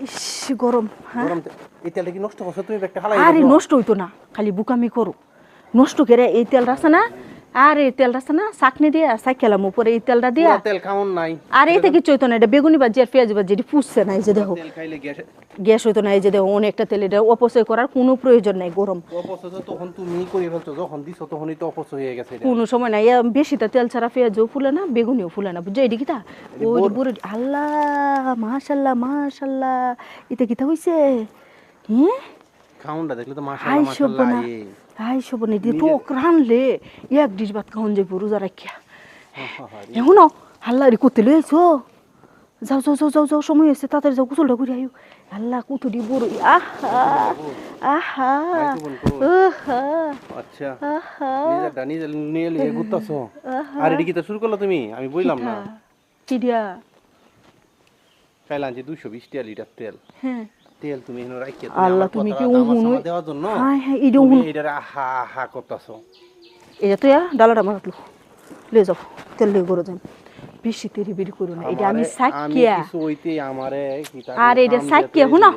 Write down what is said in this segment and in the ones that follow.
ইস গরম। হ্যাঁ গরম এই তেলটা কি নষ্ট করছো তুমি একটা হালাই আরে নষ্ট হইতো না, খালি বুকামি করো। নষ্ট করে এই তেল রাখছে না, আর এই তেল রাখছে না চাকনি দিয়ে সাইকেলাম উপরে এই তেলটা দিয়া। পুরা তেল খাওন নাই আর এইটা কিছু হইতো না, এটা বেগুনি ভাজি আর পেঁয়াজ ভাজি এটি পুষছে না। এই যে দেখো তেল খাইলে গ্যাস গ্যাস হইতো না। এই যে দেখো অনেকটা তেল, এটা অপচয় করার কোনো প্রয়োজন নাই। গরম অপচয় তো তখন তুমি করে ফেলছো, যখন দিছো তখনই তো অপচয় হয়ে গেছে এটা। কোনো সময় নাই। বেশিটা তেল ছাড়া পেঁয়াজও ফুলে না, বেগুনিও ফুলে না, বুঝছো? এটি কিতা ওই বুড়ো আল্লাহ মাশাল্লাহ মাশাল্লাহ, এটা কিতা হইছে? হ্যাঁ খাউনটা দেখলে তো হাই মাশাআল্লাহ মাশাআল্লাহ শোভনা, হাই শোভনা, এটি তো রানলে এক ডিশ ভাত খাওয়ান যাইব রোজা রাখিয়া। এখন আল্লাহ রে করতে লই আইছো, যাও যাও যাও যাও যাও, সময় হয়েছে, তাড়াতাড়ি যাও, গোসলটা করে আইও। আল্লাহ কুতুরি বড়, আহা আহা আহা আচ্ছা আহা নিজেরটা নিজে নিয়ে লিয়ে ঘুরতাছো। আর এদিকে তো শুরু করলো তুমি, আমি বললাম না কি দিয়া? কাল আনছি 220 টাকা লিটার তেল। হ্যাঁ তেল তুমি এনে রাখিয়া আল্লাহ তুমি কি উহুন দেওয়ার জন্য হ্যাঁ হ্যাঁ এই তুমি উহুন এটারে আহা আহা করতাছো। এটা তো ডালাটা মারাতলো লে যাও, তেল লিয়ে গরো যান, বেশি তেরি বেরি করো না। এটা আমি সাকিয়া কিছু হইতে আমারে আর এটা সাকিয়া হুনা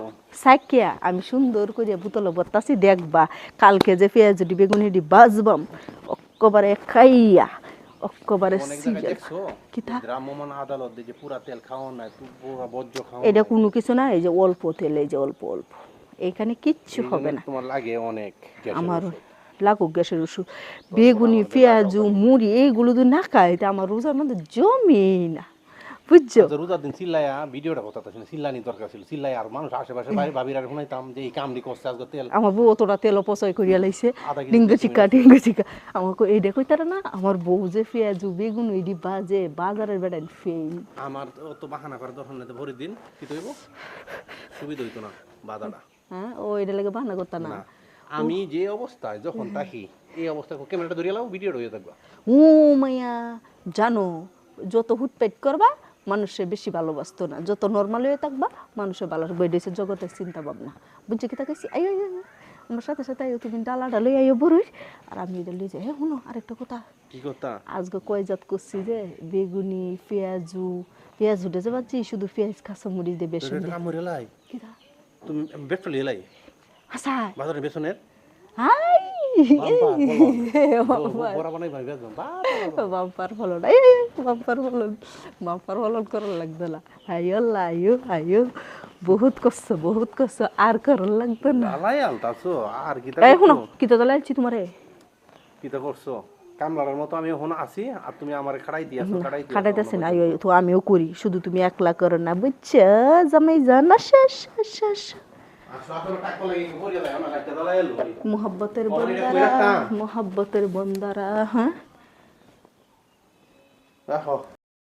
সাকিয়া আমি সুন্দর করে বোতলে বত্তাছি, দেখবা কালকে যে পেঁয়াজ ডি বেগুনি ডি বাজবাম অক্কবারে খাইয়া অক্কবারে কিতা রামমান আদালত যে পুরা তেল খাওয়া না, পুরা বজ্র খাওয়া। এটা কোনো কিছু না, এই যে অল্প তেল, এই যে অল্প অল্প, এইখানে কিচ্ছু হবে না। তোমার লাগে অনেক আমার লাগুক গ্যাসের ওষুধ, বেগুনি পেঁয়াজ মুড়ি এইগুলো যদি না খাই তা আমার রোজার মধ্যে জমি না, বুঝছো? রোজার দিন চিল্লাইয়া ভিডিওটা কথা ছিল, চিল্লানি দরকার ছিল, চিল্লাই আর মানুষ আশেপাশে ভাবিরা শুনাইতাম যে এই কামড়ি করছে আজকে তেল। আমার বউ অতটা তেল অপচয় করিয়া লাইছে, ডিঙ্গ চিকা আমাকে এই দেখো তারা না, আমার বউ যে পেঁয়াজ বেগুন ওইডি বাজে বাজারের বেড়াই ফেল। আমার তো বাহানা করে দরকার নেই, ভরি দিন কি তৈব সুবিধা হইতো না বাজারটা। হ্যাঁ ও এটা লাগে বাহানা করতা না। আমি যে অবস্থায় যখন থাকি এই অবস্থায় ক্যামেরাটা ধরিয়ে লাও, ভিডিওটা হয়ে থাকবা। ও মাইয়া জানো, যত হুটপেট করবা মানুষের বেশি ভালোবাসতো না, যত নর্মাল হয়ে থাকবা মানুষের ভালো বেড়েছে জগতের চিন্তা ভাবনা, বুঝছে কি তাকাইছি আইও আমার সাথে সাথে আইও, তুমি ডালাটা লই আইও বড়ই, আর আমি এটা লই যাই। হ্যাঁ শুনো আরেকটা কথা, কি কথা? আজকে কয়জাত করছি যে বেগুনি পেঁয়াজ উঠে যে বাচ্ছি, শুধু পেঁয়াজ কাঁচামরিচ দিয়ে বেসন দিয়ে কিটা তুমি বেসন এলাই হাসা বাজারে বেসনের হাই বড় বানাই ভাই বেসন বাম্পার ফলন, বাম্পার ফলন করার লাগতো না। আইও বহুত কষ্ট আর করার লাগতো না। আলাই আলতাছো আর কিটা এই শুনো কিটা দলাইছি তোমারে, কিটা করছো কামলার মতো আমি এখন আছি আর তুমি আমারে খাটাইতেছি না। তো আমিও করি, শুধু তুমি একলা করো না, বুঝছো জামাই জানা শেষ শেষ। মোহাব্বতের বন্দারা হ্যাঁ।